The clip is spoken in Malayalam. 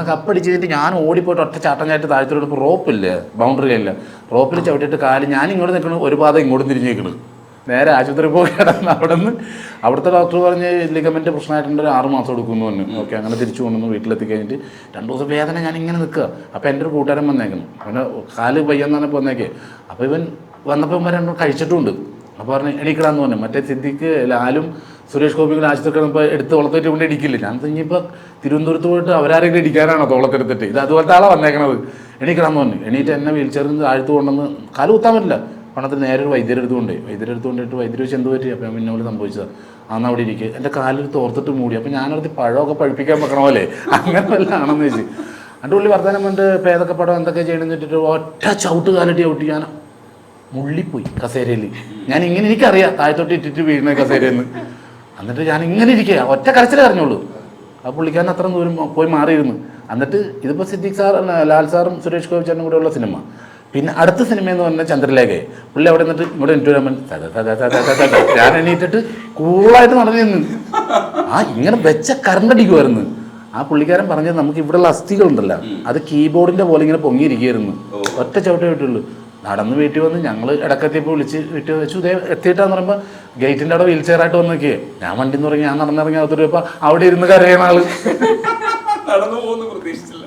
അങ്ങനെ കപ്പടിച്ച് കഴിഞ്ഞിട്ട് ഞാൻ ഓടിപ്പോയിട്ട് ഒറ്റ ചാട്ടം ചായിട്ട് താഴ്ത്തിട്ട് റോപ്പില്ല, ബൗണ്ടറി ഇല്ല, റോപ്പിൽ ചവിട്ടിയിട്ട് കാല് ഞാൻ ഇങ്ങോട്ട് നിൽക്കണം, ഒരു പാത ഇങ്ങോട്ടും തിരിഞ്ഞേക്കണം. നേരെ ആശുപത്രി പോയി കിടന്ന് അവിടുത്തെ ഡോക്ടർ പറഞ്ഞ് ലിഗമെൻ്റ് പ്രശ്നമായിട്ടുണ്ട്, 6 മാസം എടുക്കുമെന്ന് പറഞ്ഞു. ഓക്കെ, അങ്ങനെ തിരിച്ചു കൊണ്ടുവന്ന് വീട്ടിലെത്തി കഴിഞ്ഞിട്ട് 2 ദിവസം വേദന ഞാൻ ഇങ്ങനെ നിൽക്കുക. അപ്പോൾ എൻ്റെ ഒരു കൂട്ടുകാരൻ വന്നേക്കണം, അവന് കാല് പയ്യെന്നാണ് പോന്നേക്കെ. അപ്പോൾ ഇവൻ വന്നപ്പോൾ ഇവൻ 2 കഴിച്ചിട്ടുമുണ്ട്. അപ്പോൾ പറഞ്ഞ് എണീക്കടാന്ന് പറഞ്ഞു. മറ്റേ സിദ്ദിഖ് ലാലും സുരേഷ് ഗോപികൾ ആശുപത്രി ഇപ്പോൾ എടുത്ത് തോളത്തേറ്റ് കൊണ്ട് ഇടിക്കില്ല. ഞാൻ ഇനിയിപ്പോൾ തിരുവനന്തപുരത്ത് പോയിട്ട് അവരാരെങ്കിലും ഇടിക്കാനാണോ തോളത്തെടുത്തിട്ട്, ഇത് അതുപോലത്തെ ആളാണ് വന്നേക്കണത്. എണീക്കടാന്ന് പറഞ്ഞു. എണീറ്റ് എന്നെ വീൽ ചെയറിൽ നിന്ന് താഴ്ത്തു കൊണ്ടുവന്ന് കാല് കുത്താൻ പറ്റില്ല. പണത്തിൽ നേരെ ഒരു വൈദ്യരെടുത്ത് കൊണ്ടിട്ട് വൈദ്യർ വെച്ച് എന്ത് പറ്റി? അപ്പോൾ ഞാൻ പിന്നെ പോലെ സംഭവിച്ചത് അന്ന് അവിടെ ഇരിക്കുക, എൻ്റെ കാലിൽ തോർത്തിട്ട് മൂടി. അപ്പോൾ ഞാനടുത്ത് പഴമൊക്കെ പഴുപ്പിക്കാൻ വെക്കണ പോലെ അങ്ങനെ വല്ല ആണെന്ന് വെച്ച് എൻ്റെ ഉള്ളി വർത്തമാനം കൊണ്ട് പേതൊക്കെ പടം എന്തൊക്കെ ചെയ്യണമെന്ന് വെച്ചിട്ട് ഒറ്റ ചവിട്ട് കാലിട്ട് ചവിട്ടി ഞാൻ മുള്ളിപ്പോയി കസേരയിൽ. ഞാൻ ഇങ്ങനെ എനിക്കറിയാം താഴത്തോട്ട് ഇട്ടിട്ട് വീഴുന്ന കസേരയെന്ന്. എന്നിട്ട് ഞാൻ ഇങ്ങനെ ഇരിക്കുക, ഒറ്റ കരച്ചിലേ അറിഞ്ഞുള്ളൂ. ആ പുള്ളിക്കാരൻ അത്ര ദൂരം പോയി മാറിയിരുന്നു. എന്നിട്ട് ഇതിപ്പോൾ സിദ്ദിഖ് സാർ, ലാൽ സാറും സുരേഷ് ഗോപി ചേട്ടനും കൂടെ ഉള്ള സിനിമ. പിന്നെ അടുത്ത സിനിമ എന്ന് പറഞ്ഞാൽ ചന്ദ്രലേഖയെ. പുള്ളി അവിടെ നിന്നിട്ട് ഇങ്ങോട്ട് എനിക്ക് വരാൻ ഞാൻ എണീറ്റിട്ട് കൂളായിട്ട് നടന്നിരുന്നു. ഇങ്ങനെ വെച്ച കറണ്ടടിക്കുമായിരുന്നു. ആ പുള്ളിക്കാരൻ പറഞ്ഞത് നമുക്ക് ഇവിടെയുള്ള അസ്ഥികളുണ്ടല്ലോ, അത് കീബോർഡിൻ്റെ പോലെ ഇങ്ങനെ പൊങ്ങിയിരിക്കുകയായിരുന്നു. ഒറ്റ ചവിട്ടേ വിട്ടുള്ളൂ. നടന്ന് വീട്ടിൽ വന്ന് ഞങ്ങൾ ഇടക്കെത്തിയപ്പോൾ വിളിച്ച് വീട്ടിൽ വെച്ചു. ഇതേ എത്തിയിട്ടാന്ന് പറയുമ്പോൾ ഗേറ്റിൻ്റെ അവിടെ വീൽ ചെയറായിട്ട് വന്ന് നോക്കിയേ. ഞാൻ വണ്ടി എന്ന് പറഞ്ഞ് ഞാൻ നടന്നിറങ്ങി അകത്തോട്ട് പോയപ്പോൾ അവിടെ ഇരുന്ന് കരയണ ആള്. നടന്നു പോകുന്നു പ്രതീക്ഷിച്ചില്ല.